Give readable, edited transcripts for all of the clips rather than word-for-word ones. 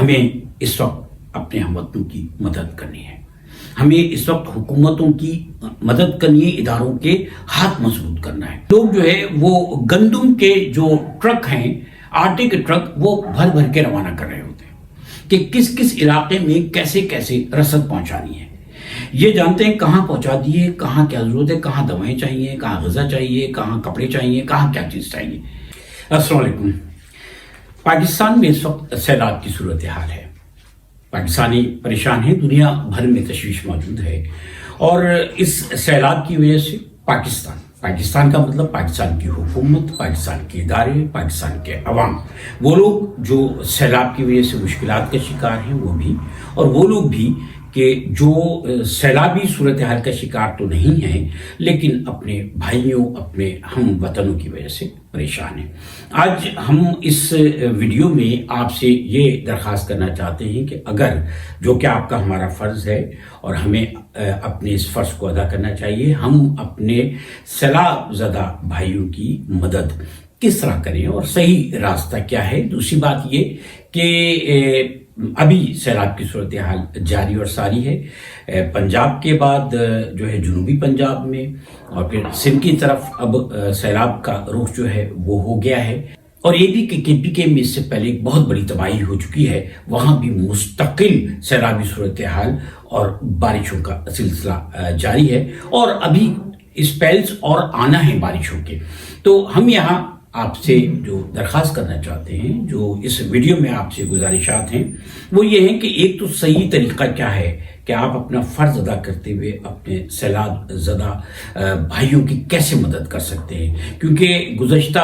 ہمیں اس وقت اپنے ہم وطنوں کی مدد کرنی ہے. ہمیں اس وقت حکومتوں کی مدد کرنی ہے, اداروں کے ہاتھ مضبوط کرنا ہے. لوگ جو ہے وہ گندم کے جو ٹرک ہیں, آٹے کے ٹرک, وہ بھر بھر کے روانہ کر رہے ہوتے ہیں کہ کس کس علاقے میں کیسے کیسے رسد پہنچانی ہے. یہ جانتے ہیں کہاں پہنچا دیے, کہاں کیا ضرورت ہے, کہاں دوائیں چاہیے, کہاں غذا چاہیے, کہاں کپڑے چاہیے, کہاں کیا چیز چاہیے. السلام علیکم. پاکستان میں اس وقت سیلاب کی صورتحال ہے. پاکستانی پریشان ہیں, دنیا بھر میں تشویش موجود ہے, اور اس سیلاب کی وجہ سے پاکستان کا مطلب پاکستان کی حکومت, پاکستان کے ادارے, پاکستان کے عوام, وہ لوگ جو سیلاب کی وجہ سے مشکلات کا شکار ہیں وہ بھی, اور وہ لوگ بھی کہ جو سیلابی صورتحال کا شکار تو نہیں ہیں لیکن اپنے بھائیوں, اپنے ہم وطنوں کی وجہ سے پریشان ہیں. آج ہم اس ویڈیو میں آپ سے یہ درخواست کرنا چاہتے ہیں کہ اگر جو کہ آپ کا ہمارا فرض ہے اور ہمیں اپنے اس فرض کو ادا کرنا چاہیے, ہم اپنے سیلاب زدہ بھائیوں کی مدد کس طرح کریں اور صحیح راستہ کیا ہے. دوسری بات یہ کہ ابھی سیلاب کی صورتحال جاری اور ساری ہے. پنجاب کے بعد جو ہے جنوبی پنجاب میں اور پھر سندھ کی طرف اب سیلاب کا رخ جو ہے وہ ہو گیا ہے, اور یہ بھی کہ KPK میں اس سے پہلے ایک بہت بڑی تباہی ہو چکی ہے, وہاں بھی مستقل سیلابی صورتحال اور بارشوں کا سلسلہ جاری ہے, اور ابھی اسپیلز اور آنا ہے بارشوں کے. تو ہم یہاں آپ سے جو درخواست کرنا چاہتے ہیں, جو اس ویڈیو میں آپ سے گزارشات ہیں, وہ یہ ہیں کہ ایک تو صحیح طریقہ کیا ہے کہ آپ اپنا فرض ادا کرتے ہوئے اپنے سیلاب زدہ بھائیوں کی کیسے مدد کر سکتے ہیں. کیونکہ گزشتہ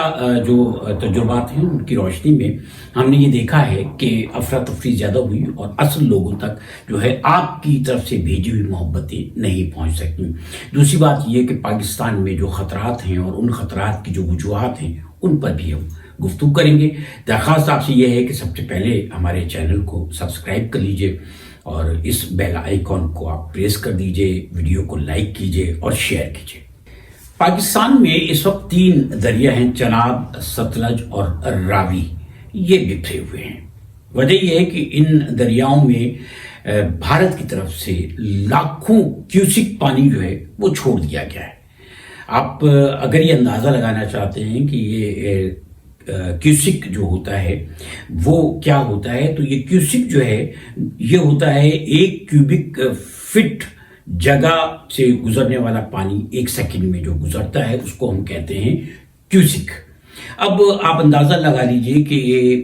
جو تجربات ہیں ان کی روشنی میں ہم نے یہ دیکھا ہے کہ افراتفری زیادہ ہوئی اور اصل لوگوں تک جو ہے آپ کی طرف سے بھیجی ہوئی محبتیں نہیں پہنچ سکیں. دوسری بات یہ کہ پاکستان میں جو خطرات ہیں اور ان خطرات کی جو وجوہات ہیں ان پر بھی ہم گفتگو کریں گے. درخواست آپ سے یہ ہے کہ سب سے پہلے ہمارے چینل کو سبسکرائب کر لیجئے اور اس بیل آئیکن کو آپ پریس کر دیجئے, ویڈیو کو لائک کیجئے اور شیئر کیجئے. پاکستان میں اس وقت 3 دریا ہیں, چناب, ستلج اور راوی, یہ بکھرے ہوئے ہیں. وجہ یہ ہے کہ ان دریاؤں میں بھارت کی طرف سے لاکھوں کیوسک پانی جو ہے وہ چھوڑ دیا گیا ہے. آپ اگر یہ اندازہ لگانا چاہتے ہیں کہ یہ کیوسک جو ہوتا ہے وہ کیا ہوتا ہے, تو یہ کیوسک جو ہے یہ ہوتا ہے 1 کیوبک فٹ جگہ سے گزرنے والا پانی 1 سیکنڈ میں جو گزرتا ہے اس کو ہم کہتے ہیں کیوسک. اب آپ اندازہ لگا لیجئے کہ یہ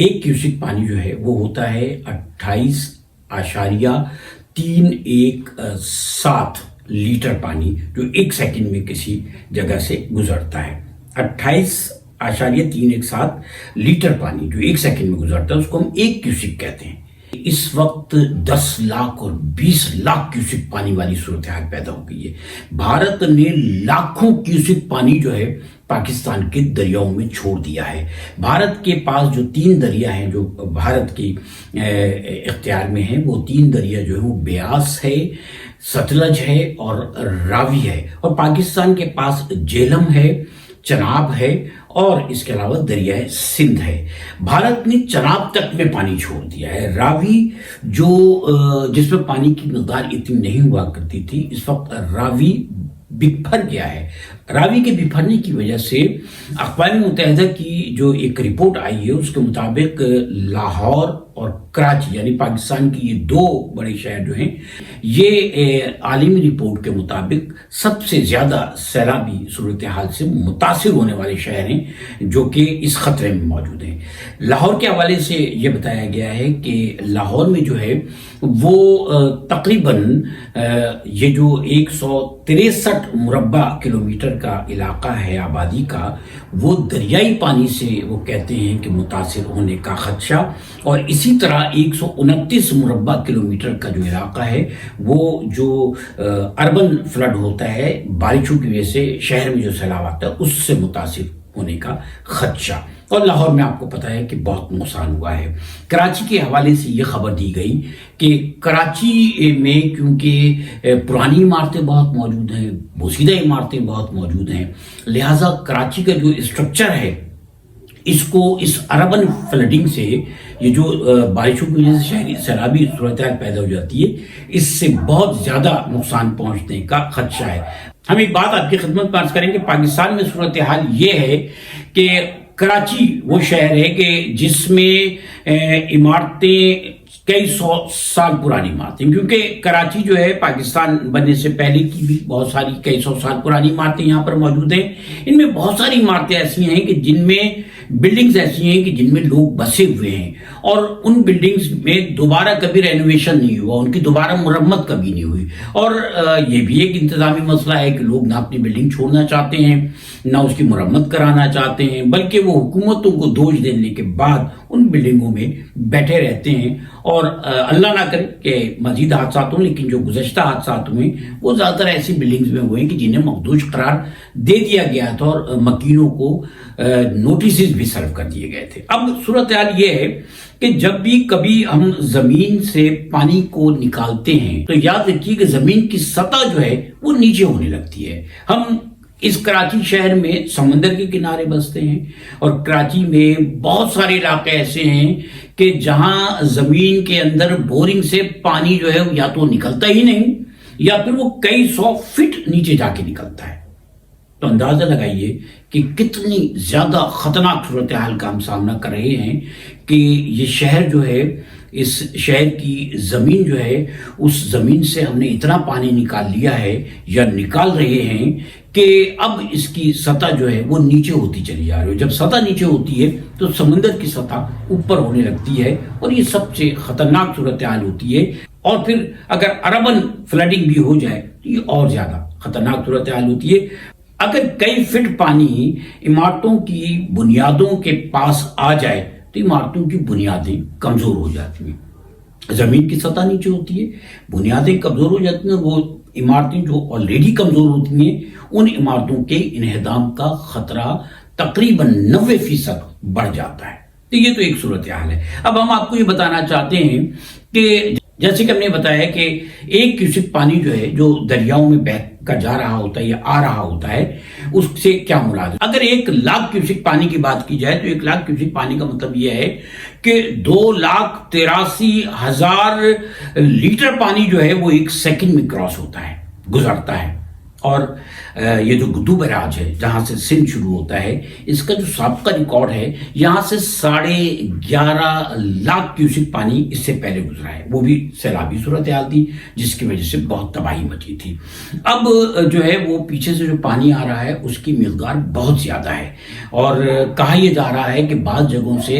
1 کیوسک پانی جو ہے وہ ہوتا ہے 28.317 لیٹر پانی, جو 1 سیکنڈ میں کسی جگہ سے گزرتا ہے. 28.317 لیٹر پانی جو 1 سیکنڈ میں گزرتا ہے اس کو ہم 1 کیوسک کہتے ہیں. اس وقت 10 لاکھ اور 20 لاکھ کیوسک پانی والی صورتحال پیدا ہو گئی ہے. بھارت نے لاکھوں کیوسک پانی جو ہے پاکستان کے دریاؤں میں چھوڑ دیا ہے. بھارت کے پاس جو 3 دریا ہیں جو بھارت کی اختیار میں ہیں, وہ 3 دریا جو ہے وہ بیاس ہے, ستلج ہے اور راوی ہے, اور پاکستان کے پاس جہلم ہے, چناب ہے اور اس کے علاوہ دریائے سندھ ہے. بھارت نے چناب تک میں پانی چھوڑ دیا ہے. راوی جس میں پانی کی مقدار اتنی نہیں ہوا کرتی تھی, اس وقت راوی بکھر گیا ہے. راوی کے بکھرنے کی وجہ سے اقوام متحدہ کی جو ایک رپورٹ آئی ہے اس کے مطابق لاہور اور کراچی یعنی پاکستان کی یہ 2 بڑے شہر جو ہیں, یہ عالمی رپورٹ کے مطابق سب سے زیادہ سیلابی صورتحال سے متاثر ہونے والے شہر ہیں جو کہ اس خطرے میں موجود ہیں. لاہور کے حوالے سے یہ بتایا گیا ہے کہ لاہور میں جو ہے وہ تقریباً یہ جو 163 مربع کلومیٹر کا علاقہ ہے آبادی کا, وہ دریائی پانی سے وہ کہتے ہیں کہ متاثر ہونے کا خدشہ, اور اسی طرح 129 مربع کلومیٹر کا جو علاقہ ہے وہ جو اربن فلڈ ہوتا ہے بارشوں کی وجہ سے شہر میں جو سیلاب آتا ہے اس سے متاثر ہونے کا خدشہ. اور لاہور میں آپ کو پتا ہے کہ بہت نقصان ہوا ہے. کراچی کے حوالے سے یہ خبر دی گئی کہ کراچی میں کیونکہ پرانی عمارتیں بہت موجود ہیں, بوسیدہ عمارتیں بہت موجود ہیں, لہٰذا کراچی کا جو اسٹرکچر ہے اس کو اس اربن فلڈنگ سے، یہ جو بارشوں کی وجہ سے شہری سیلابی صورتحال پیدا ہو جاتی ہے، اس سے بہت زیادہ نقصان پہنچنے کا خدشہ ہے۔ ہم ایک بات آپ کی خدمت میں عرض کریں کہ پاکستان میں صورتحال یہ ہے کہ کراچی وہ شہر ہے کہ جس میں عمارتیں کئی سو سال پرانی عمارتیں، کیونکہ کراچی جو ہے پاکستان بننے سے پہلے کی بھی بہت ساری کئی سو سال پرانی عمارتیں یہاں پر موجود ہیں۔ ان میں بہت ساری عمارتیں ایسی ہیں کہ جن میں بلڈنگز ایسی ہیں کہ جن میں لوگ بسے ہوئے ہیں، اور ان بلڈنگز میں دوبارہ کبھی رینوویشن نہیں ہوا، ان کی دوبارہ مرمت کبھی نہیں ہوئی، اور یہ بھی ایک انتظامی مسئلہ ہے کہ لوگ نہ اپنی بلڈنگ چھوڑنا چاہتے ہیں، نہ اس کی مرمت کرانا چاہتے ہیں، بلکہ وہ حکومتوں کو دوش دینے کے بعد ان بلڈنگوں میں بیٹھے رہتے ہیں۔ اور اللہ نہ کرے کہ مزید حادثات ہوں، لیکن جو گزشتہ حادثات ہوئے وہ زیادہ تر ایسی بلڈنگز میں ہوئے ہیں کہ جنہیں مخدوش قرار دے دیا گیا تھا، اور مکینوں کو نوٹسز بھی سرو کر دیے گئے تھے۔ اب صورتحال یہ ہے کہ جب بھی کبھی ہم زمین سے پانی کو نکالتے ہیں تو یاد رکھیے کہ زمین کی سطح جو ہے وہ نیچے ہونے لگتی ہے۔ ہم اس کراچی شہر میں سمندر کے کنارے بستے ہیں، اور کراچی میں بہت سارے علاقے ایسے ہیں کہ جہاں زمین کے اندر بورنگ سے پانی جو ہے یا تو نکلتا ہی نہیں، یا پھر وہ کئی سو فٹ نیچے جا کے نکلتا ہے۔ تو اندازہ لگائیے کہ کتنی زیادہ خطرناک صورتحال کا ہم سامنا کر رہے ہیں کہ یہ شہر جو ہے، اس شہر کی زمین جو ہے، اس زمین سے ہم نے اتنا پانی نکال لیا ہے یا نکال رہے ہیں کہ اب اس کی سطح جو ہے وہ نیچے ہوتی چلی جا رہی ہے۔ جب سطح نیچے ہوتی ہے تو سمندر کی سطح اوپر ہونے لگتی ہے، اور یہ سب سے خطرناک صورتحال ہوتی ہے۔ اور پھر اگر اربن فلڈنگ بھی ہو جائے تو یہ اور زیادہ خطرناک صورتحال ہوتی ہے۔ اگر کئی فٹ پانی عمارتوں کی بنیادوں کے پاس آ جائے تو عمارتوں کی بنیادیں کمزور ہو جاتی ہیں، زمین کی سطح نیچے ہوتی ہے، بنیادیں کمزور ہو جاتی ہیں، وہ عمارتیں جو آلریڈی کمزور ہوتی ہیں ان عمارتوں کے انہدام کا خطرہ تقریباً 90% بڑھ جاتا ہے۔ تو یہ تو ایک صورتحال ہے۔ اب ہم آپ کو یہ بتانا چاہتے ہیں کہ جیسے کہ ہم نے بتایا کہ 1 کیوسک پانی جو ہے، جو دریاؤں میں بہہ کر جا رہا ہوتا ہے یا آ رہا ہوتا ہے، اس سے کیا مراد ہے؟ اگر 1,00,000 کیوسک پانی کی بات کی جائے تو 1,00,000 کیوسک پانی کا مطلب یہ ہے کہ 2,83,000 لیٹر پانی جو ہے وہ 1 سیکنڈ میں کراس ہوتا ہے، گزرتا ہے۔ اور یہ جو گدو بیراج ہے جہاں سے سندھ شروع ہوتا ہے، اس کا جو سابقہ ریکارڈ ہے، یہاں سے 11,50,000 کیوسک پانی اس سے پہلے گزرا ہے، وہ بھی سیلابی صورتحال تھی جس کی وجہ سے بہت تباہی مچی تھی۔ اب جو ہے وہ پیچھے سے جو پانی آ رہا ہے اس کی مقدار بہت زیادہ ہے، اور کہا یہ جا رہا ہے کہ بعض جگہوں سے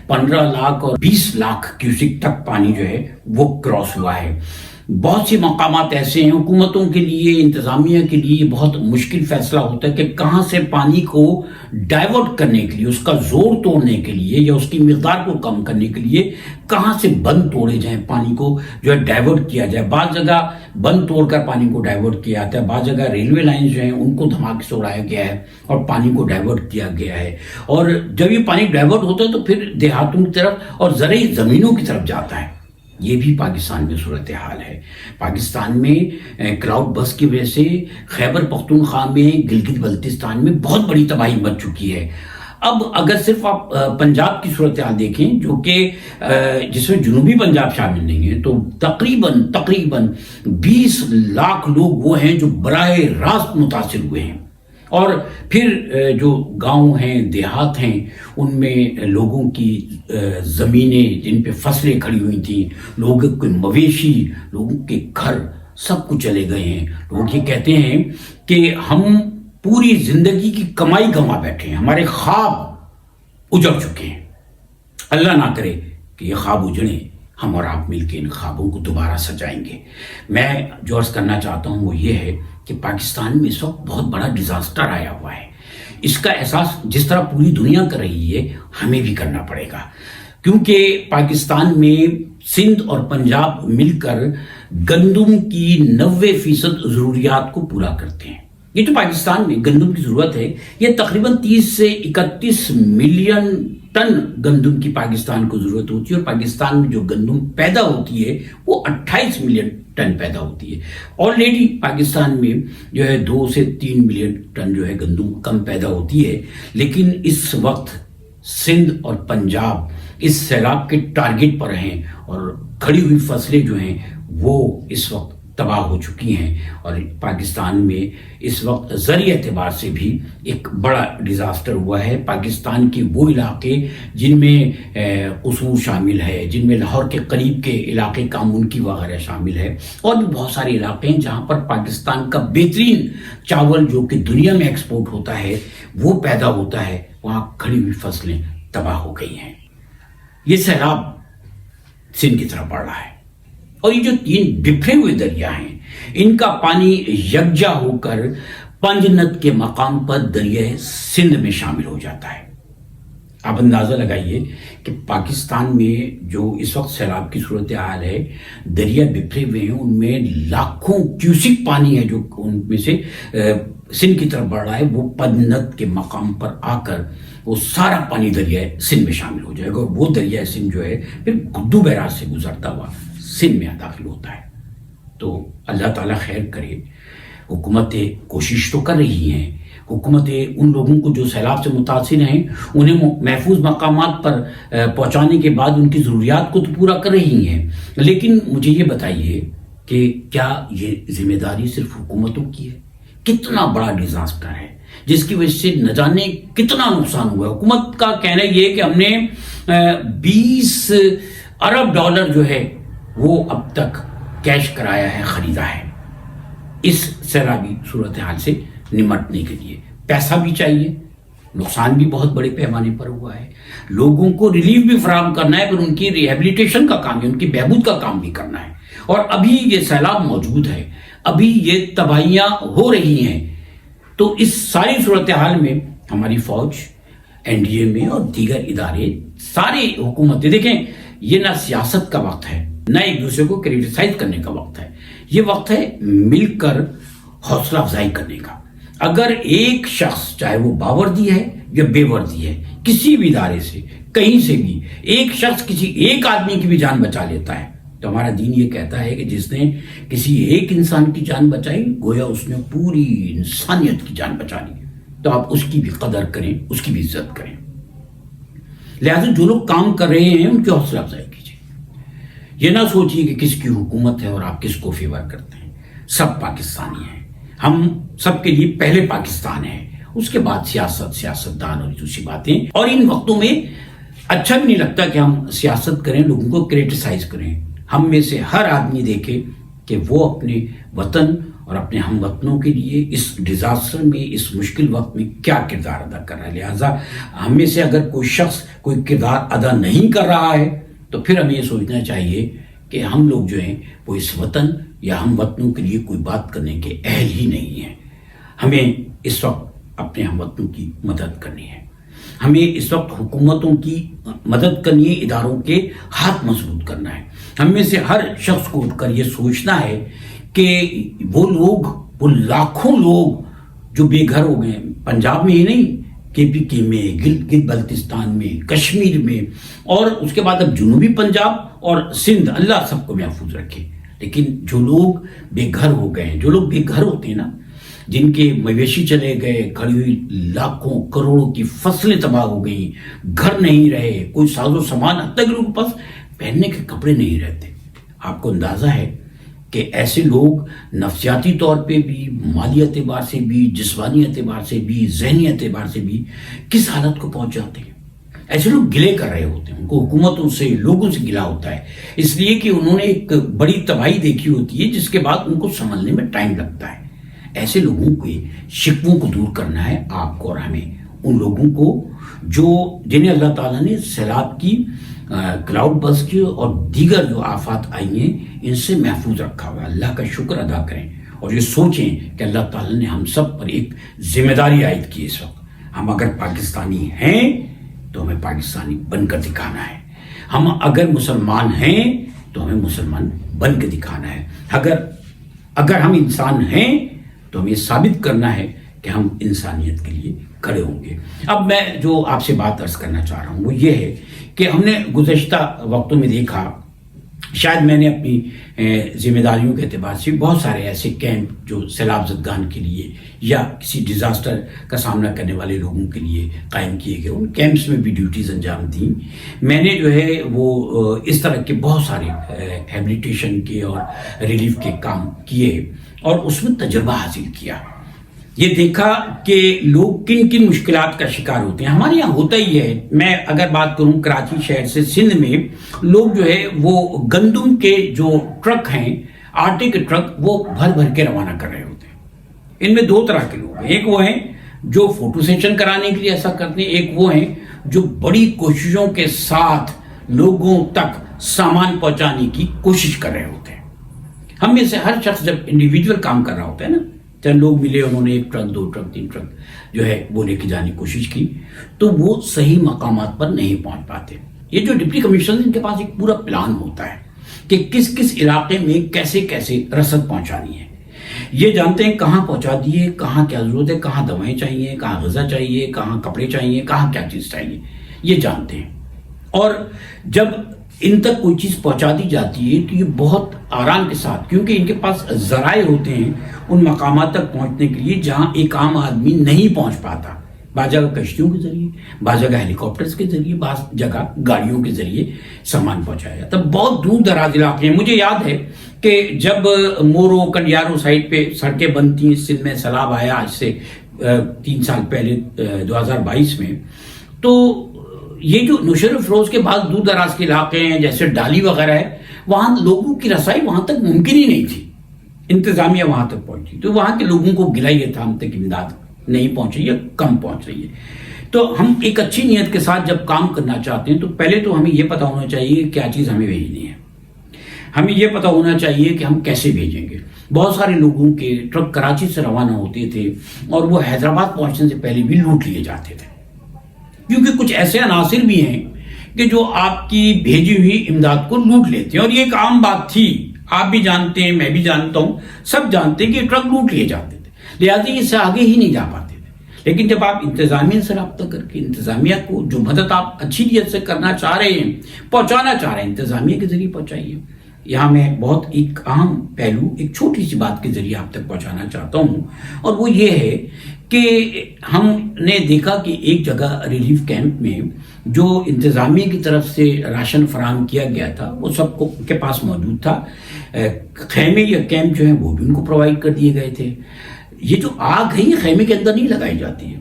15 لاکھ اور 20 لاکھ کیوسک تک پانی جو ہے وہ کراس ہوا ہے۔ بہت سے مقامات ایسے ہیں، حکومتوں کے لیے، انتظامیہ کے لیے بہت مشکل فیصلہ ہوتا ہے کہ کہاں سے پانی کو ڈائیورٹ کرنے کے لیے، اس کا زور توڑنے کے لیے یا اس کی مقدار کو کم کرنے کے لیے کہاں سے بند توڑے جائیں، پانی کو جو ہے ڈائیورٹ کیا جائے۔ بعض جگہ بند توڑ کر پانی کو ڈائیورٹ کیا جاتا ہے، بعض جگہ ریلوے لائن جو ہیں ان کو دھماکے سے اڑایا گیا ہے اور پانی کو ڈائیورٹ کیا گیا ہے۔ اور جب یہ پانی ڈائیورٹ ہوتا ہے تو پھر دیہاتوں کی طرف اور زرعی زمینوں کی طرف جاتا ہے۔ یہ بھی پاکستان میں صورتحال ہے۔ پاکستان میں کلاؤڈ بس کی وجہ سے خیبر پختونخوا میں، گلگت بلتستان میں بہت بڑی تباہی مچ چکی ہے۔ اب اگر صرف آپ پنجاب کی صورتحال دیکھیں جو کہ جس میں جنوبی پنجاب شامل نہیں ہے، تو تقریباً 20 لاکھ لوگ وہ ہیں جو براہ راست متاثر ہوئے ہیں۔ اور پھر جو گاؤں ہیں، دیہات ہیں، ان میں لوگوں کی زمینیں جن پہ فصلیں کھڑی ہوئی تھیں، لوگوں کے مویشی، لوگوں کے گھر سب کچھ چلے گئے ہیں۔ لوگ یہ کہتے ہیں کہ ہم پوری زندگی کی کمائی گنوا بیٹھے ہیں، ہمارے خواب اجڑ چکے ہیں۔ اللہ نہ کرے کہ یہ خواب اجڑیں، ہم اور آپ مل کے ان خوابوں کو دوبارہ سجائیں گے۔ میں جو عرض کرنا چاہتا ہوں وہ یہ ہے کہ پاکستان میں اس وقت بہت بڑا ڈیزاسٹر آیا ہوا ہے۔ اس کا احساس جس طرح پوری دنیا کر رہی ہے ہمیں بھی کرنا پڑے گا، کیونکہ پاکستان میں سندھ اور پنجاب مل کر گندم کی 90% ضروریات کو پورا کرتے ہیں۔ یہ جو پاکستان میں گندم کی ضرورت ہے یہ تقریباً 30 سے 31 ملین ٹن گندم کی پاکستان کو ضرورت ہوتی ہے، اور پاکستان میں جو گندم پیدا ہوتی ہے وہ 28 ملین ٹن پیدا ہوتی ہے۔ آلریڈی پاکستان میں جو ہے 2 سے 3 ملین ٹن جو ہے گندم کم پیدا ہوتی ہے، لیکن اس وقت سندھ اور پنجاب اس سیلاب کے ٹارگٹ پر ہیں اور کھڑی ہوئی فصلیں جو ہیں وہ اس وقت تباہ ہو چکی ہیں، اور پاکستان میں اس وقت زرعی اعتبار سے بھی ایک بڑا ڈیزاسٹر ہوا ہے۔ پاکستان کے وہ علاقے جن میں قصور شامل ہے، جن میں لاہور کے قریب کے علاقے کامنکی وغیرہ شامل ہے، اور بھی بہت سارے علاقے ہیں جہاں پر پاکستان کا بہترین چاول جو کہ دنیا میں ایکسپورٹ ہوتا ہے وہ پیدا ہوتا ہے، وہاں کھڑی ہوئی فصلیں تباہ ہو گئی ہیں۔ یہ سیلاب سندھ کی طرف بڑھ رہا ہے، اور یہ جو 3 بکھرے ہوئے دریا ہیں ان کا پانی یکجا ہو کر پنجنت کے مقام پر دریائے سندھ میں شامل ہو جاتا ہے۔ آپ اندازہ لگائیے کہ پاکستان میں جو اس وقت سیلاب کی صورتحال ہے، دریا بکھرے ہوئے ہیں، ان میں لاکھوں کیوسک پانی ہے جو ان میں سے سندھ کی طرف بڑھ رہا ہے، وہ پنجنت کے مقام پر آ کر وہ سارا پانی دریائے سندھ میں شامل ہو جائے گا، اور وہ دریائے سندھ جو ہے پھر گدو بیراج سے گزرتا ہوا سندھ میں داخل ہوتا ہے۔ تو اللہ تعالیٰ خیر کرے، حکومتیں کوشش تو کر رہی ہیں، حکومتیں ان لوگوں کو جو سیلاب سے متاثر ہیں انہیں محفوظ مقامات پر پہنچانے کے بعد ان کی ضروریات کو تو پورا کر رہی ہیں، لیکن مجھے یہ بتائیے کہ کیا یہ ذمہ داری صرف حکومتوں کی ہے؟ کتنا بڑا ڈیزاسٹر ہے جس کی وجہ سے نہ جانے کتنا نقصان ہوا ہے۔ حکومت کا کہنا یہ ہے کہ ہم نے 20 ارب ڈالر جو ہے وہ اب تک کیش کرایا ہے، خریدا ہے اس سیلابی صورتحال سے نمٹنے کے لیے۔ پیسہ بھی چاہیے، نقصان بھی بہت بڑے پیمانے پر ہوا ہے، لوگوں کو ریلیف بھی فراہم کرنا ہے، پھر ان کی ریہیبلیٹیشن کا کام ہے، ان کی بہبود کا کام بھی کرنا ہے، اور ابھی یہ سیلاب موجود ہے، ابھی یہ تباہیاں ہو رہی ہیں۔ تو اس ساری صورتحال میں ہماری فوج، این ڈی اے میں اور دیگر ادارے، سارے حکومتیں، دیکھیں یہ نہ سیاست کا وقت ہے نہ ایک دوسرے کو کریٹیسائز کرنے کا وقت ہے، یہ وقت ہے مل کر حوصلہ افزائی کرنے کا۔ اگر ایک شخص، چاہے وہ باوردی ہے یا بے وردی ہے، کسی بھی ادارے سے کہیں سے بھی ایک شخص کسی ایک آدمی کی بھی جان بچا لیتا ہے تو ہمارا دین یہ کہتا ہے کہ جس نے کسی ایک انسان کی جان بچائی گویا اس نے پوری انسانیت کی جان بچا لی۔ تو آپ اس کی بھی قدر کریں، اس کی بھی عزت کریں۔ لہذا جو لوگ کام کر رہے ہیں ان کی حوصلہ افزائی کیجیے، یہ نہ سوچیے کہ کس کی حکومت ہے اور آپ کس کو فیور کرتے ہیں۔ سب پاکستانی ہیں، ہم سب کے لیے پہلے پاکستان ہے، اس کے بعد سیاستدان اور دوسری باتیں۔ اور ان وقتوں میں اچھا بھی نہیں لگتا کہ ہم سیاست کریں، لوگوں کو کریٹیسائز کریں۔ ہم میں سے ہر آدمی دیکھے کہ وہ اپنے وطن اور اپنے ہم وطنوں کے لیے اس ڈیزاسٹر میں، اس مشکل وقت میں کیا کردار ادا کر رہا ہے۔ لہٰذا ہم میں سے اگر کوئی شخص کوئی کردار ادا نہیں کر رہا ہے تو پھر ہمیں یہ سوچنا چاہیے کہ ہم لوگ جو ہیں وہ اس وطن یا ہم وطنوں کے لیے کوئی بات کرنے کے اہل ہی نہیں ہیں۔ ہمیں اس وقت اپنے ہم وطنوں کی مدد کرنی ہے، ہمیں اس وقت حکومتوں کی مدد کرنی ہے، اداروں کے ہاتھ مضبوط کرنا ہے۔ ہم میں سے ہر شخص کو اٹھ کر یہ سوچنا ہے کہ وہ لوگ، وہ لاکھوں لوگ جو بے گھر ہو گئے، پنجاب میں ہی نہیں، کے پی کے میں، گلگت بلتستان میں، کشمیر میں، اور اس کے بعد اب جنوبی پنجاب اور سندھ، اللہ سب کو محفوظ رکھے۔ لیکن جو لوگ بے گھر ہو گئے ہیں، جو لوگ بے گھر ہوتے ہیں نا، جن کے مویشی چلے گئے، کھڑی ہوئی لاکھوں کروڑوں کی فصلیں تباہ ہو گئیں، گھر نہیں رہے، کوئی ساز و سامان، حتیٰ کہ لوگوں کے پاس پہننے کے کپڑے نہیں رہتے۔ آپ کو اندازہ ہے کہ ایسے لوگ نفسیاتی طور پہ بھی، مالی اعتبار سے بھی، جسمانی اعتبار سے بھی، ذہنی اعتبار سے بھی کس حالت کو پہنچ جاتے ہیں۔ ایسے لوگ گلے کر رہے ہوتے ہیں، ان کو حکومتوں سے، لوگوں سے گلا ہوتا ہے، اس لیے کہ انہوں نے ایک بڑی تباہی دیکھی ہوتی ہے جس کے بعد ان کو سنبھلنے میں ٹائم لگتا ہے۔ ایسے لوگوں کے شکووں کو دور کرنا ہے آپ کو اور ہمیں، ان لوگوں کو جنہیں اللہ تعالیٰ نے سیلاب کی، کلاؤڈ برسٹ کی اور دیگر جو آفات آئی ہیں ان سے محفوظ رکھا ہوا ہے۔ اللہ کا شکر ادا کریں اور یہ سوچیں کہ اللہ تعالیٰ نے ہم سب پر ایک ذمہ داری عائد کی۔ اس وقت ہم اگر پاکستانی ہیں تو ہمیں پاکستانی بن کر دکھانا ہے، ہم اگر مسلمان ہیں تو ہمیں مسلمان بن کے دکھانا ہے، اگر ہم انسان ہیں تو ہمیں ثابت کرنا ہے کہ ہم انسانیت کے لیے کھڑے ہوں گے۔ اب میں جو آپ سے بات عرض کرنا چاہ رہا ہوں وہ یہ ہے کہ ہم نے گزشتہ وقتوں میں دیکھا شاید میں نے اپنی ذمہ داریوں کے اعتبار سے بہت سارے ایسے کیمپ جو سیلاب زدگان کے لیے یا کسی ڈیزاسٹر کا سامنا کرنے والے لوگوں کے لیے قائم کیے گئے، ان کیمپس میں بھی ڈیوٹیز انجام دیں۔ میں نے جو ہے وہ اس طرح کے بہت سارے ہیبلیٹیشن کے اور ریلیف کے کام کیے اور اس میں تجربہ حاصل کیا۔ یہ دیکھا کہ لوگ کن کن مشکلات کا شکار ہوتے ہیں۔ ہمارے یہاں ہوتا ہی ہے، میں اگر بات کروں کراچی شہر سے سندھ میں، لوگ جو ہے وہ گندم کے جو ٹرک ہیں، آٹے کے ٹرک، وہ بھر بھر کے روانہ کر رہے ہوتے ہیں۔ ان میں دو طرح کے لوگ ہیں، ایک وہ ہیں جو فوٹو سیشن کرانے کے لیے ایسا کرتے ہیں، ایک وہ ہیں جو بڑی کوششوں کے ساتھ لوگوں تک سامان پہنچانے کی کوشش کر رہے ہوتے ہیں۔ ہم میں سے ہر شخص جب انڈیویجول کام کر رہا ہوتا ہے نا، چند لوگ ملے، انہوں نے ایک ٹرک، دو ٹرک، تین ٹرک جو ہے وہ لے کے جانے کی کوشش کی، تو وہ صحیح مقامات پر نہیں پہنچ پاتے۔ یہ جو ڈپٹی کمشنر، ان کے پاس ایک پورا پلان ہوتا ہے کہ کس کس علاقے میں کیسے کیسے رسد پہنچانی ہے۔ یہ جانتے ہیں کہاں پہنچا دیے، کہاں کیا ضرورت ہے، کہاں دوائیں چاہیے، کہاں غذا چاہیے، کہاں کپڑے چاہیے، کہاں کیا چیز چاہیے، یہ جانتے ہیں۔ اور جب ان تک کوئی چیز پہنچا دی جاتی ہے تو یہ بہت آرام کے ساتھ، کیونکہ ان کے پاس ذرائع ہوتے ہیں ان مقامات تک پہنچنے کے لیے جہاں ایک عام آدمی نہیں پہنچ پاتا، بعض جگہ کشتیوں کے ذریعے، بعض جگہ ہیلی کاپٹرز کے ذریعے، بعض جگہ گاڑیوں کے ذریعے سامان پہنچایا جاتا ہے۔ بہت دور دراز علاقے ہیں۔ مجھے یاد ہے کہ جب مورو کنڈیارو سائڈ پہ سڑکیں بند تھیں، سندھ میں سیلاب آیا آج سے 3 سال پہلے 2022 میں، تو یہ جو نشر فروز کے بعد دور دراز کے علاقے ہیں جیسے ڈالی وغیرہ ہے، وہاں لوگوں کی رسائی وہاں تک ممکن ہی نہیں تھی، انتظامیہ وہاں تک پہنچی، تو وہاں کے لوگوں کو گلا یہ تھا ہم تک امداد نہیں پہنچی یا کم پہنچ رہی ہے۔ تو ہم ایک اچھی نیت کے ساتھ جب کام کرنا چاہتے ہیں تو پہلے تو ہمیں یہ پتا ہونا چاہیے کیا چیز ہمیں بھیجنی ہے، ہمیں یہ پتا ہونا چاہیے کہ ہم کیسے بھیجیں گے۔ بہت سارے لوگوں کے ٹرک کراچی سے روانہ ہوتے تھے اور وہ حیدرآباد پہنچنے سے پہلے بھی لوٹ لیے جاتے تھے، کیونکہ کچھ ایسے عناصر بھی ہیں کہ جو آپ کی بھیجی ہوئی امداد کو لوٹ لیتے ہیں، اور یہ ایک عام بات تھی، آپ بھی جانتے ہیں، میں بھی جانتا ہوں، سب جانتے ہیں کہ یہ ٹرک لوٹ لیے جاتے تھے، لہٰذا اس سے آگے ہی نہیں جا پاتے تھے۔ لیکن جب آپ انتظامیہ سے رابطہ کر کے انتظامیہ کو جو مدد آپ اچھی نیت سے کرنا چاہ رہے ہیں، پہنچانا چاہ رہے ہیں، انتظامیہ کے ذریعے پہنچائیے۔ یہاں میں بہت ایک اہم پہلو ایک چھوٹی سی بات کے ذریعے آپ تک پہنچانا چاہتا ہوں، اور وہ یہ ہے کہ ہم نے دیکھا کہ ایک جگہ ریلیف کیمپ میں جو انتظامیہ کی طرف سے راشن فراہم کیا گیا تھا وہ سب کو کے پاس موجود تھا، خیمے یا کیمپ جو ہیں وہ بھی ان کو پرووائڈ کر دیے گئے تھے۔ یہ جو آگ ہے یہ خیمے کے اندر نہیں لگائی جاتی ہے،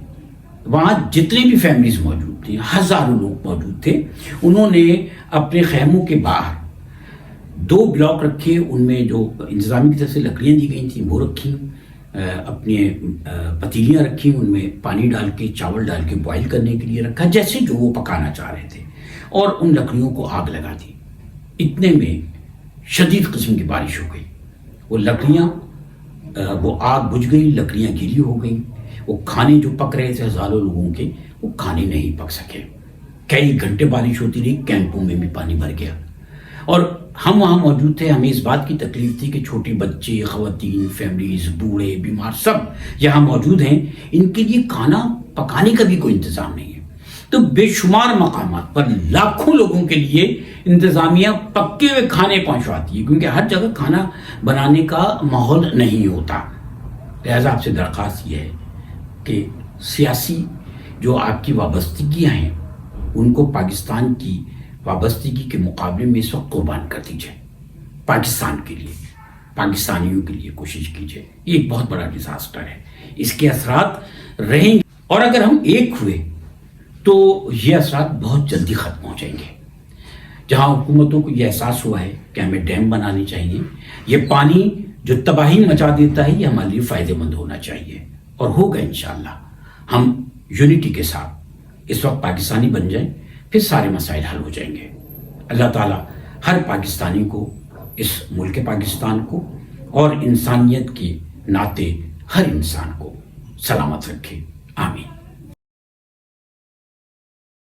وہاں جتنے بھی فیملیز موجود تھے، ہزاروں لوگ موجود تھے، انہوں نے اپنے خیموں کے باہر 2 بلاک رکھے، ان میں جو انتظامیہ کی طرف سے لکڑیاں دی گئی تھیں وہ رکھی، اپنے پتیلیاں رکھی، ان میں پانی ڈال کے چاول ڈال کے بوائل کرنے کے لیے رکھا جیسے جو وہ پکانا چاہ رہے تھے، اور ان لکڑیوں کو آگ لگا دی۔ اتنے میں شدید قسم کی بارش ہو گئی، وہ لکڑیاں وہ آگ بجھ گئی، لکڑیاں گیلی ہو گئیں، وہ کھانے جو پک رہے تھے ہزاروں لوگوں کے وہ کھانے نہیں پک سکے۔ کئی گھنٹے بارش ہوتی رہی، کیمپوں میں بھی پانی بھر گیا، اور ہم وہاں موجود تھے۔ ہمیں اس بات کی تکلیف تھی کہ چھوٹے بچے، خواتین، فیملیز، بوڑھے، بیمار سب یہاں موجود ہیں، ان کے لیے کھانا پکانے کا بھی کوئی انتظام نہیں ہے۔ تو بے شمار مقامات پر لاکھوں لوگوں کے لیے انتظامیہ پکے ہوئے کھانے پہنچواتی ہے، کیونکہ ہر جگہ کھانا بنانے کا ماحول نہیں ہوتا۔ لہذا آپ سے درخواست یہ ہے کہ سیاسی جو آپ کی وابستگیاں ہیں ان کو پاکستان کی وابستگی کے مقابلے میں اس وقت قربان کر دیجیے، پاکستان کے لیے، پاکستانیوں کے لیے کوشش کیجیے۔ یہ ایک بہت بڑا ڈیزاسٹر ہے، اس کے اثرات رہیں گے، اور اگر ہم ایک ہوئے تو یہ اثرات بہت جلدی ختم ہو جائیں گے۔ جہاں حکومتوں کو یہ احساس ہوا ہے کہ ہمیں ڈیم بنانے چاہیے، یہ پانی جو تباہی مچا دیتا ہے یہ ہمارے لیے فائدہ مند ہونا چاہیے، اور ہوگا انشاءاللہ۔ ہم یونٹی کے ساتھ اس وقت پاکستانی بن جائیں، پھر سارے مسائل حل ہو جائیں گے۔ اللہ تعالیٰ ہر پاکستانی کو، اس ملک پاکستان کو اور انسانیت کے ناطے ہر انسان کو سلامت رکھے، آمین۔